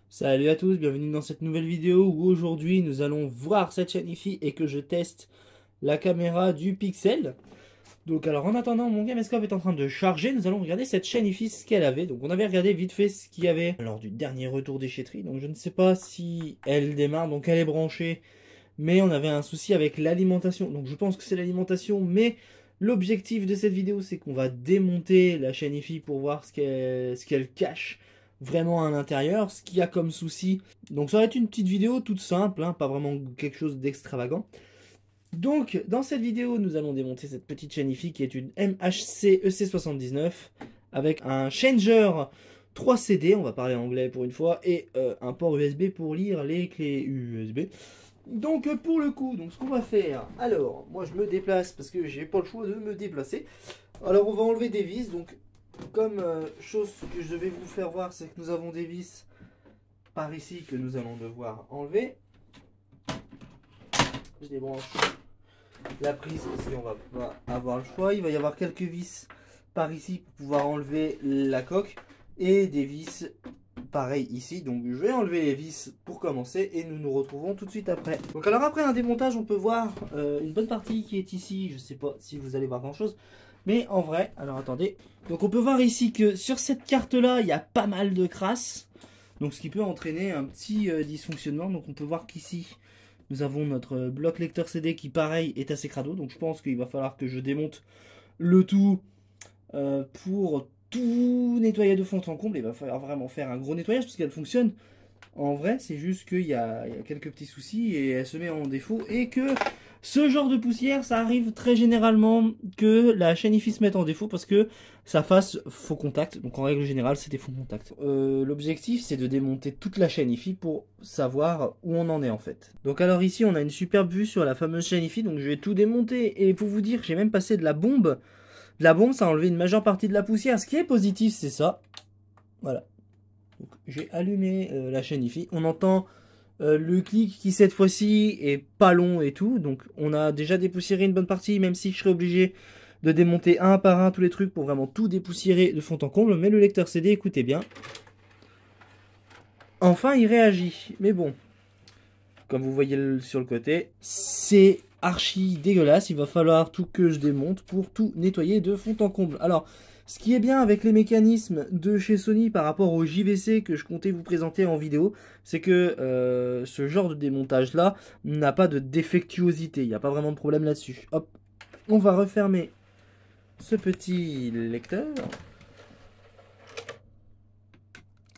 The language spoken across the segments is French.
Salut à tous, bienvenue dans cette nouvelle vidéo où aujourd'hui nous allons voir cette chaîne IFI et que je teste la caméra du Pixel. Donc alors en attendant mon caméscope est en train de charger, nous allons regarder cette chaîne IFI ce qu'elle avait. Donc on avait regardé vite fait ce qu'il y avait lors du dernier retour déchetterie. Donc je ne sais pas si elle démarre, donc elle est branchée. Mais on avait un souci avec l'alimentation. Donc je pense que c'est l'alimentation, mais l'objectif de cette vidéo c'est qu'on va démonter la chaîne IFI pour voir ce qu'elle cache vraiment à l'intérieur, ce qu'il y a comme souci. Donc ça va être une petite vidéo toute simple, hein, pas vraiment quelque chose d'extravagant. Donc dans cette vidéo nous allons démonter cette petite chaîne IFI qui est une MHC EC79 avec un changer 3 CD, on va parler anglais pour une fois, et un port USB pour lire les clés USB. Donc pour le coup, donc ce qu'on va faire, alors moi je me déplace parce que j'ai pas le choix de me déplacer. Alors on va enlever des vis, donc comme chose que je vais vous faire voir, c'est que nous avons des vis par ici que nous allons devoir enlever. Je débranche la prise parce qu'on va pas avoir le choix. Il va y avoir quelques vis par ici pour pouvoir enlever la coque et des vis pareil ici. Donc je vais enlever les vis pour commencer et nous nous retrouvons tout de suite après. Donc alors après un démontage on peut voir une bonne partie qui est ici. Je sais pas si vous allez voir grand chose, mais en vrai, alors attendez. Donc on peut voir ici que sur cette carte là il y a pas mal de crasse, donc ce qui peut entraîner un petit dysfonctionnement. Donc on peut voir qu'ici nous avons notre bloc lecteur CD qui pareil est assez crado. Donc je pense qu'il va falloir que je démonte le tout pour tout nettoyer de fond en comble. Il va falloir vraiment faire un gros nettoyage parce qu'elle fonctionne. En vrai, c'est juste qu'il y a quelques petits soucis et elle se met en défaut. Et que ce genre de poussière, ça arrive très généralement que la chaîne IFI se mette en défaut parce que ça fasse faux contact. Donc en règle générale, c'est des faux contacts. L'objectif, c'est de démonter toute la chaîne IFI pour savoir où on en est en fait. Donc alors ici, on a une superbe vue sur la fameuse chaîne IFI. Donc je vais tout démonter. Et pour vous dire, j'ai même passé de la bombe. De la bombe, ça a enlevé une majeure partie de la poussière. Ce qui est positif, c'est ça. Voilà. J'ai allumé la chaîne IFI. On entend le clic qui cette fois-ci est pas long et tout. Donc on a déjà dépoussiéré une bonne partie, même si je serais obligé de démonter un par un tous les trucs pour vraiment tout dépoussiérer de fond en comble. Mais le lecteur CD, écoutez bien. Enfin, il réagit. Mais bon, comme vous voyez sur le côté, c'est archi dégueulasse. Il va falloir tout que je démonte pour tout nettoyer de fond en comble. Alors, ce qui est bien avec les mécanismes de chez Sony par rapport au JVC que je comptais vous présenter en vidéo, c'est que ce genre de démontage là n'a pas de défectuosité. Il n'y a pas vraiment de problème là-dessus. Hop, on va refermer ce petit lecteur.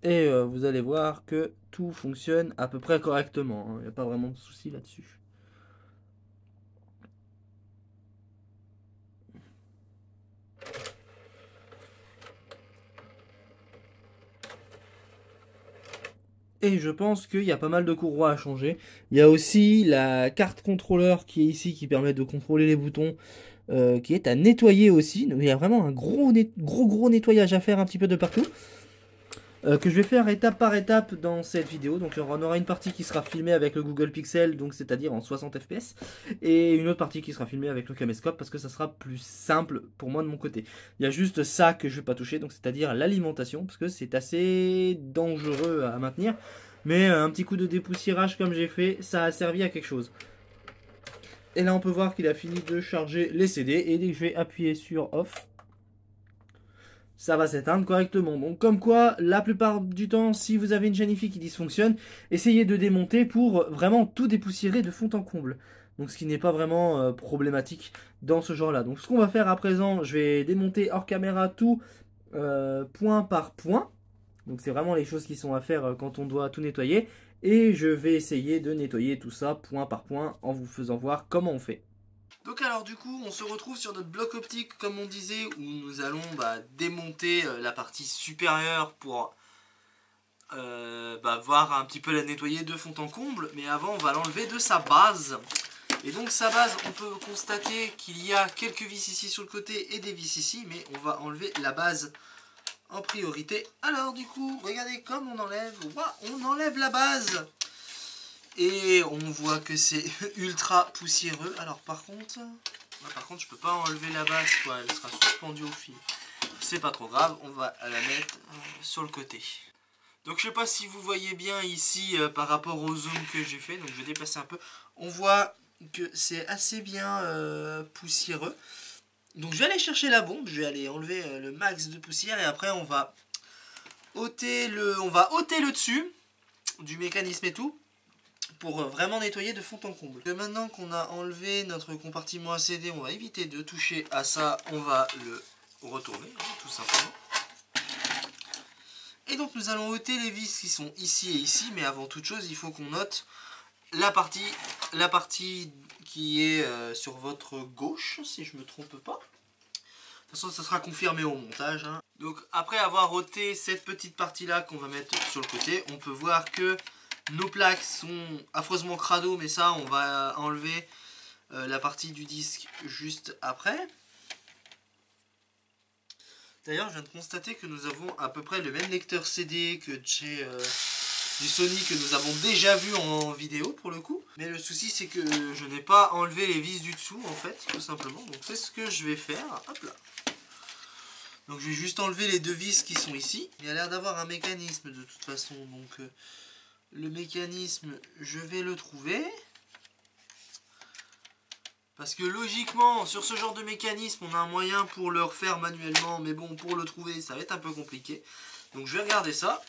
Et vous allez voir que tout fonctionne à peu près correctement, hein. Il n'y a pas vraiment de souci là-dessus. Et je pense qu'il y a pas mal de courroies à changer. Il y a aussi la carte contrôleur qui est ici, qui permet de contrôler les boutons, qui est à nettoyer aussi. Donc il y a vraiment un gros nettoyage à faire un petit peu de partout. Que je vais faire étape par étape dans cette vidéo. Donc on aura une partie qui sera filmée avec le Google Pixel, donc c'est-à-dire en 60 fps, et une autre partie qui sera filmée avec le caméscope parce que ça sera plus simple pour moi de mon côté. Il y a juste ça que je vais pas toucher, donc c'est-à-dire l'alimentation, parce que c'est assez dangereux à maintenir. Mais un petit coup de dépoussiérage comme j'ai fait, ça a servi à quelque chose. Et là on peut voir qu'il a fini de charger les CD, et dès que je vais appuyer sur off, ça va s'éteindre correctement. Donc comme quoi, la plupart du temps, si vous avez une chaîne IFI qui dysfonctionne, essayez de démonter pour vraiment tout dépoussiérer de fond en comble. Donc ce qui n'est pas vraiment problématique dans ce genre là. Donc ce qu'on va faire à présent, je vais démonter hors caméra tout point par point. Donc c'est vraiment les choses qui sont à faire quand on doit tout nettoyer. Et je vais essayer de nettoyer tout ça point par point en vous faisant voir comment on fait. Donc alors du coup on se retrouve sur notre bloc optique comme on disait, où nous allons démonter la partie supérieure pour voir un petit peu la nettoyer de fond en comble. Mais avant on va l'enlever de sa base. Et donc sa base, on peut constater qu'il y a quelques vis ici sur le côté et des vis ici, mais on va enlever la base en priorité. Alors du coup regardez comme on enlève, on enlève la base. Et on voit que c'est ultra poussiéreux. Alors par contre je peux pas enlever la base quoi, elle sera suspendue au fil. C'est pas trop grave, on va la mettre sur le côté. Donc je sais pas si vous voyez bien ici par rapport au zoom que j'ai fait. Donc je vais déplacer un peu. On voit que c'est assez bien poussiéreux. Donc je vais aller chercher la bombe. Je vais aller enlever le max de poussière. Et après on va ôter le dessus du mécanisme et tout. Pour vraiment nettoyer de fond en comble. Et maintenant qu'on a enlevé notre compartiment ACD, on va éviter de toucher à ça. On va le retourner tout simplement. Et donc nous allons ôter les vis qui sont ici et ici, mais avant toute chose il faut qu'on note la partie qui est sur votre gauche, si je ne me trompe pas. De toute façon ça sera confirmé au montage. Hein. Donc après avoir ôté cette petite partie là qu'on va mettre sur le côté, on peut voir que nos plaques sont affreusement crado, mais ça on va enlever la partie du disque juste après. D'ailleurs, je viens de constater que nous avons à peu près le même lecteur CD que chez du Sony que nous avons déjà vu en vidéo pour le coup. Mais le souci c'est que je n'ai pas enlevé les vis du dessous en fait, tout simplement. Donc c'est ce que je vais faire. Hop là. Donc je vais juste enlever les deux vis qui sont ici. Il y a l'air d'avoir un mécanisme de toute façon. Donc le mécanisme, je vais le trouver. Parce que logiquement, sur ce genre de mécanisme, on a un moyen pour le refaire manuellement. Mais bon, pour le trouver, ça va être un peu compliqué. Donc je vais regarder ça.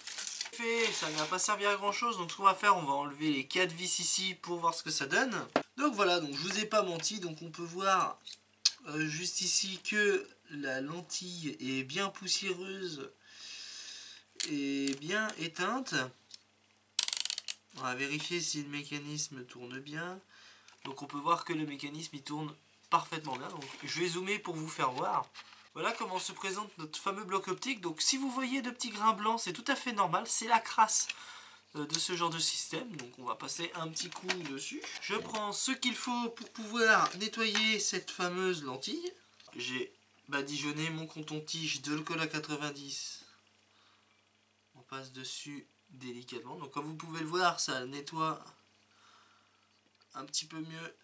Ça ne va pas servir à grand chose. Donc ce qu'on va faire, on va enlever les 4 vis ici pour voir ce que ça donne. Donc voilà, donc je vous ai pas menti. Donc on peut voir juste ici que la lentille est bien poussiéreuse et bien éteinte. On va vérifier si le mécanisme tourne bien. Donc on peut voir que le mécanisme il tourne parfaitement bien. Donc je vais zoomer pour vous faire voir. Voilà comment se présente notre fameux bloc optique. Donc si vous voyez de petits grains blancs, c'est tout à fait normal. C'est la crasse de ce genre de système. Donc on va passer un petit coup dessus. Je prends ce qu'il faut pour pouvoir nettoyer cette fameuse lentille. J'ai badigeonné mon coton-tige de Alcool 90. On passe dessus délicatement. Donc comme vous pouvez le voir, ça nettoie un petit peu mieux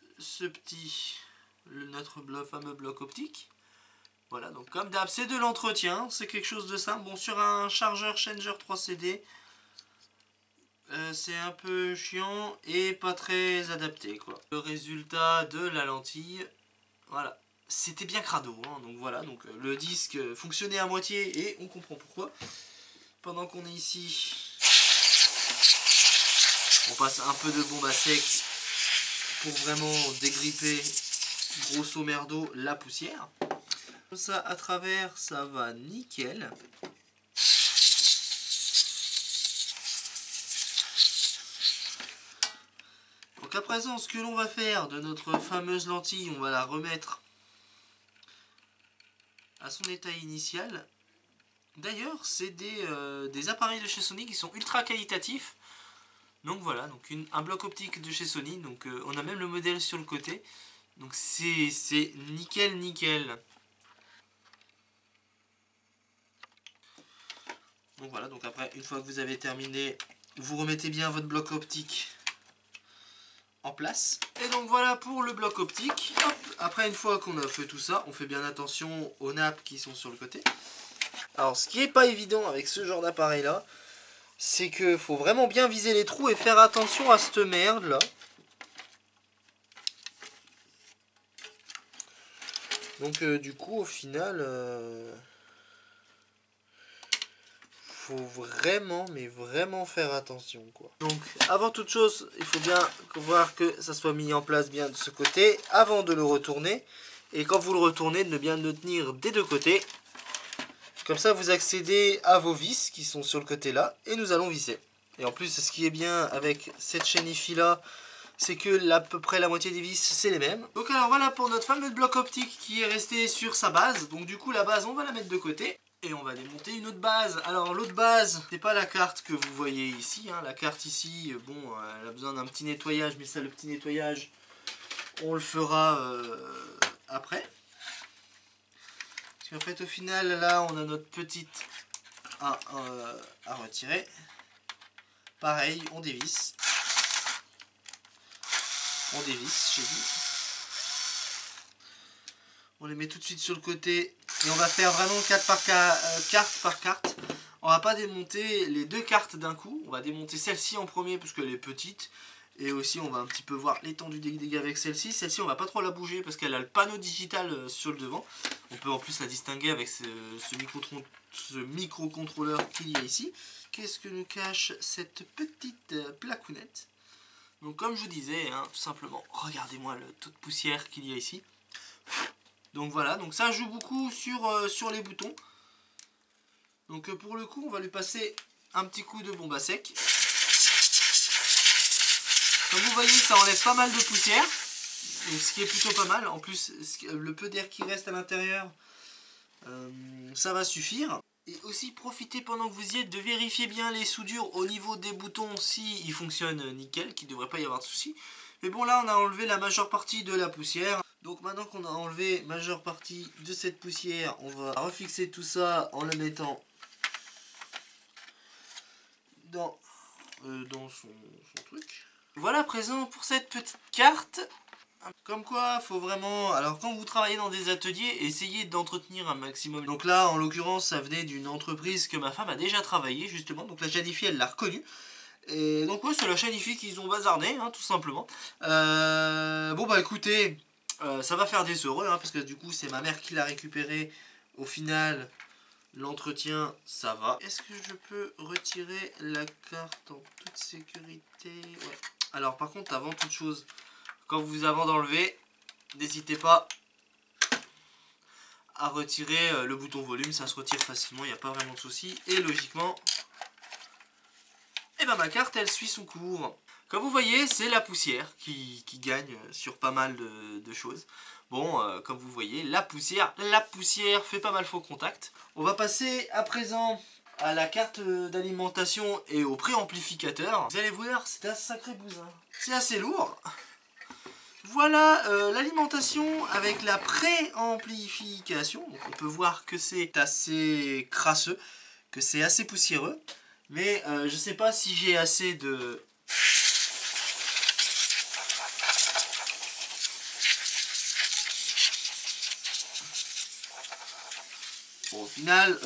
notre fameux bloc optique. Voilà, donc comme d'hab, c'est de l'entretien, c'est quelque chose de simple. Bon, sur un chargeur Changer 3CD, c'est un peu chiant et pas très adapté, quoi. Le résultat de la lentille, voilà, c'était bien crado, hein, donc voilà, donc le disque fonctionnait à moitié et on comprend pourquoi. Pendant qu'on est ici, on passe un peu de bombe à sec pour vraiment dégripper grosso merdo la poussière. Comme ça à travers, ça va nickel. Donc à présent, ce que l'on va faire de notre fameuse lentille, on va la remettre à son état initial. D'ailleurs, c'est des appareils de chez Sony qui sont ultra qualitatifs. Donc voilà, donc un bloc optique de chez Sony. Donc on a même le modèle sur le côté. Donc c'est nickel nickel. Donc voilà, donc après, une fois que vous avez terminé, vous remettez bien votre bloc optique en place. Et donc voilà pour le bloc optique. Hop, après, une fois qu'on a fait tout ça, on fait bien attention aux nappes qui sont sur le côté. Alors, ce qui n'est pas évident avec ce genre d'appareil là, c'est que faut vraiment bien viser les trous et faire attention à cette merde là. Donc du coup, au final, faut vraiment, mais vraiment faire attention, quoi. Donc, avant toute chose, il faut bien voir que ça soit mis en place bien de ce côté avant de le retourner. Et quand vous le retournez, de bien le tenir des deux côtés. Comme ça, vous accédez à vos vis qui sont sur le côté là. Et nous allons visser. Et en plus, ce qui est bien avec cette chaîne IFI là, c'est que à peu près la moitié des vis, c'est les mêmes. Donc alors voilà pour notre fameux bloc optique qui est resté sur sa base. Donc du coup, la base, on va la mettre de côté. Et on va démonter une autre base. Alors l'autre base, c'est pas la carte que vous voyez ici. Hein. La carte ici, bon, elle a besoin d'un petit nettoyage. Mais ça, le petit nettoyage, on le fera après. Parce qu'en fait, au final, là, on a notre petite à retirer. Pareil, on dévisse. On dévisse, j'ai dit. On les met tout de suite sur le côté. Et on va faire vraiment carte par carte. On va pas démonter les deux cartes d'un coup. On va démonter celle-ci en premier parce qu'elle est petite. Et aussi on va un petit peu voir l'étendue des dégâts avec celle-ci. Celle-ci on va pas trop la bouger parce qu'elle a le panneau digital sur le devant. On peut en plus la distinguer avec ce microcontrôleur qu'il y a ici. Qu'est-ce que nous cache cette petite placounette? Donc comme je vous disais, hein, tout simplement, regardez-moi le taux de poussière qu'il y a ici. Donc voilà, donc ça joue beaucoup sur les boutons. Donc pour le coup, on va lui passer un petit coup de bombe à sec. Comme vous voyez, ça enlève pas mal de poussière, donc ce qui est plutôt pas mal. En plus, le peu d'air qui reste à l'intérieur, ça va suffire. Et aussi, profitez pendant que vous y êtes de vérifier bien les soudures au niveau des boutons si ils fonctionnent nickel, qu'il ne devrait pas y avoir de soucis. Mais bon, là, on a enlevé la majeure partie de la poussière. Donc maintenant qu'on a enlevé la majeure partie de cette poussière, on va refixer tout ça en le mettant dans son truc. Voilà présent pour cette petite carte. Comme quoi, faut vraiment... Alors quand vous travaillez dans des ateliers, essayez d'entretenir un maximum. Donc là, en l'occurrence, ça venait d'une entreprise que ma femme a déjà travaillé, justement. Donc la Janifi, elle l'a reconnue. Et donc ouais, c'est la Janifi qu'ils ont bazardé, hein, tout simplement. Bon bah écoutez, ça va faire des heureux, hein, parce que du coup, c'est ma mère qui l'a récupéré. Au final, l'entretien, ça va. Est-ce que je peux retirer la carte en toute sécurité? Ouais. Alors par contre, avant toute chose... Quand vous avez d'enlever, n'hésitez pas à retirer le bouton volume, ça se retire facilement, il n'y a pas vraiment de souci. Et logiquement, et ben ma carte elle suit son cours. Comme vous voyez, c'est la poussière qui gagne sur pas mal de choses. Bon, comme vous voyez, la poussière fait pas mal faux contact. On va passer à présent à la carte d'alimentation et au préamplificateur. Vous allez voir, c'est un sacré bousin. C'est assez lourd. Voilà l'alimentation avec la préamplification. Donc on peut voir que c'est assez crasseux, que c'est assez poussiéreux. Mais je sais pas si j'ai assez de... Bon, au final,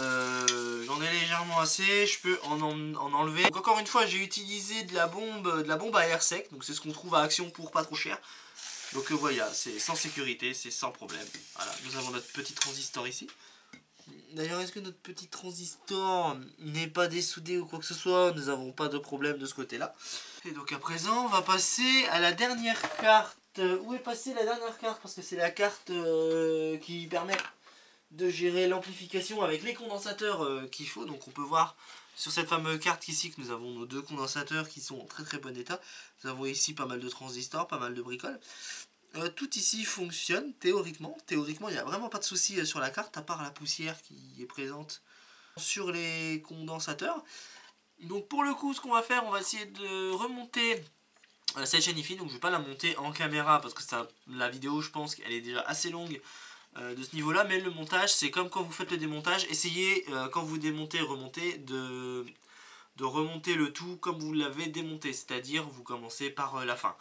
j'en ai légèrement assez, je peux en enlever. Donc encore une fois, j'ai utilisé de la bombe à air sec. Donc c'est ce qu'on trouve à Action pour pas trop cher. Donc voilà, c'est sans sécurité, c'est sans problème. Voilà, nous avons notre petit transistor ici. D'ailleurs, est-ce que notre petit transistor n'est pas dessoudé ou quoi que ce soit? Nous n'avons pas de problème de ce côté-là. Et donc à présent, on va passer à la dernière carte. Où est passée la dernière carte? Parce que c'est la carte qui permet de gérer l'amplification avec les condensateurs qu'il faut. Donc on peut voir sur cette fameuse carte ici que nous avons nos deux condensateurs qui sont en très très bon état. Nous avons ici pas mal de transistors, pas mal de bricoles. Tout ici fonctionne théoriquement. Théoriquement, il n'y a vraiment pas de souci sur la carte, à part la poussière qui est présente sur les condensateurs. Donc pour le coup, ce qu'on va faire, on va essayer de remonter cette Janifi. Donc je ne vais pas la monter en caméra parce que la vidéo, je pense qu'elle est déjà assez longue de ce niveau-là. Mais le montage, c'est comme quand vous faites le démontage. Essayez, quand vous démontez, remontez, de remonter le tout comme vous l'avez démonté. C'est-à-dire, vous commencez par la fin.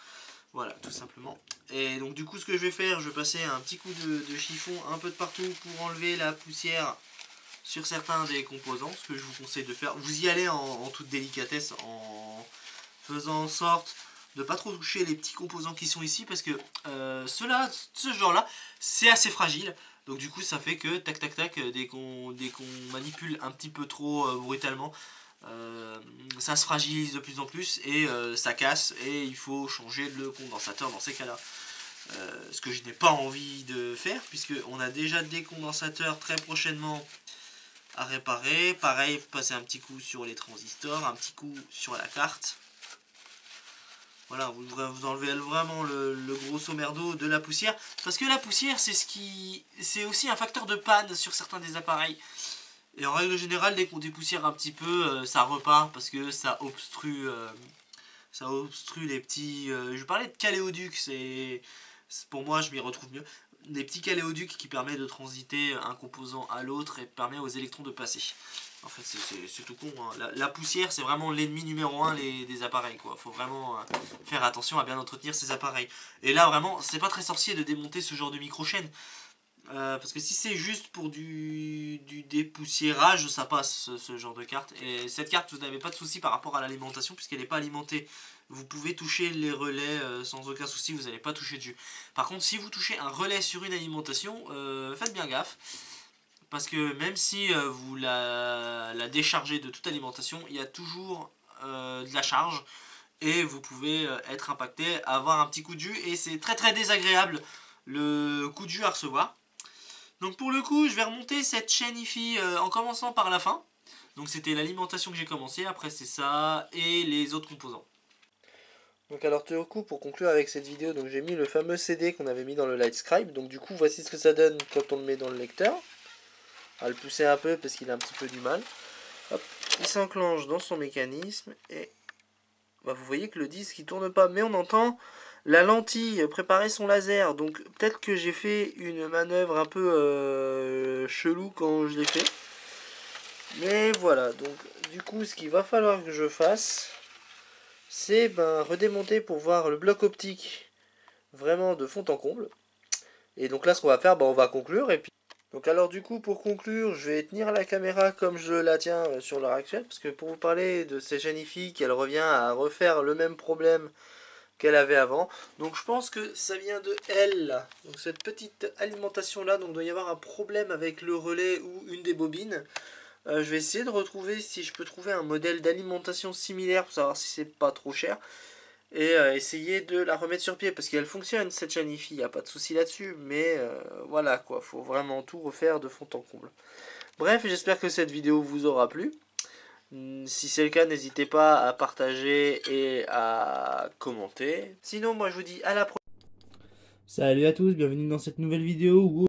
Voilà, tout simplement. Et donc du coup, ce que je vais faire, je vais passer un petit coup de chiffon un peu de partout pour enlever la poussière sur certains des composants. Ce que je vous conseille de faire, vous y allez en toute délicatesse, en faisant en sorte de ne pas trop toucher les petits composants qui sont ici, parce que ce genre-là, c'est assez fragile. Donc du coup, ça fait que tac tac tac, dès qu'on manipule un petit peu trop brutalement, ça se fragilise de plus en plus et ça casse, et il faut changer le condensateur dans ces cas-là. Ce que je n'ai pas envie de faire, puisque on a déjà des condensateurs très prochainement à réparer. Pareil, passer un petit coup sur les transistors, un petit coup sur la carte. Voilà, vous enlevez vraiment le grosso merdo de la poussière, parce que la poussière, c'est aussi un facteur de panne sur certains des appareils. Et en règle générale, dès qu'on dépoussière un petit peu, ça repart parce que ça obstrue les petits... je parlais de caléoducs, pour moi je m'y retrouve mieux. Des petits caléoducs qui permettent de transiter un composant à l'autre et permet aux électrons de passer. En fait, c'est tout con, hein. La poussière, c'est vraiment l'ennemi numéro 1 des appareils, quoi. Faut vraiment faire attention à bien entretenir ces appareils. Et là, vraiment, c'est pas très sorcier de démonter ce genre de micro-chaîne. Parce que si c'est juste pour du dépoussiérage, ça passe ce genre de carte. Et cette carte, vous n'avez pas de souci par rapport à l'alimentation puisqu'elle n'est pas alimentée. Vous pouvez toucher les relais sans aucun souci, vous n'allez pas toucher dessus. Par contre, si vous touchez un relais sur une alimentation, faites bien gaffe. Parce que même si vous la déchargez de toute alimentation, il y a toujours de la charge. Et vous pouvez être impacté, avoir un petit coup de jus. Et c'est très très désagréable le coup de jus à recevoir. Donc pour le coup, je vais remonter cette chaîne IFI en commençant par la fin. Donc c'était l'alimentation que j'ai commencé, après c'est ça et les autres composants. Donc alors du coup, pour conclure avec cette vidéo, donc j'ai mis le fameux CD qu'on avait mis dans le Lightscribe. Donc du coup, voici ce que ça donne quand on le met dans le lecteur. On va le pousser un peu parce qu'il a un petit peu du mal. Hop, il s'enclenche dans son mécanisme et bah, vous voyez que le disque il tourne pas, mais on entend la lentille préparer son laser. Donc peut-être que j'ai fait une manœuvre un peu chelou quand je l'ai fait. Mais voilà, donc du coup ce qu'il va falloir que je fasse, c'est redémonter pour voir le bloc optique vraiment de fond en comble. Et donc là ce qu'on va faire, on va conclure. Et puis donc alors du coup pour conclure, je vais tenir la caméra comme je la tiens sur l'heure actuelle. Parce que pour vous parler de ces génifiques, elle revient à refaire le même problème qu'elle avait avant. Donc je pense que ça vient de elle là. Donc cette petite alimentation là, donc il doit y avoir un problème avec le relais ou une des bobines. Je vais essayer de retrouver si je peux trouver un modèle d'alimentation similaire pour savoir si c'est pas trop cher. Et essayer de la remettre sur pied parce qu'elle fonctionne cette chaîne IFI, il n'y a pas de souci là-dessus. Mais voilà quoi, faut vraiment tout refaire de fond en comble. Bref, j'espère que cette vidéo vous aura plu. Si c'est le cas, n'hésitez pas à partager et à commenter. Sinon, moi je vous dis à la prochaine. Salut à tous, bienvenue dans cette nouvelle vidéo où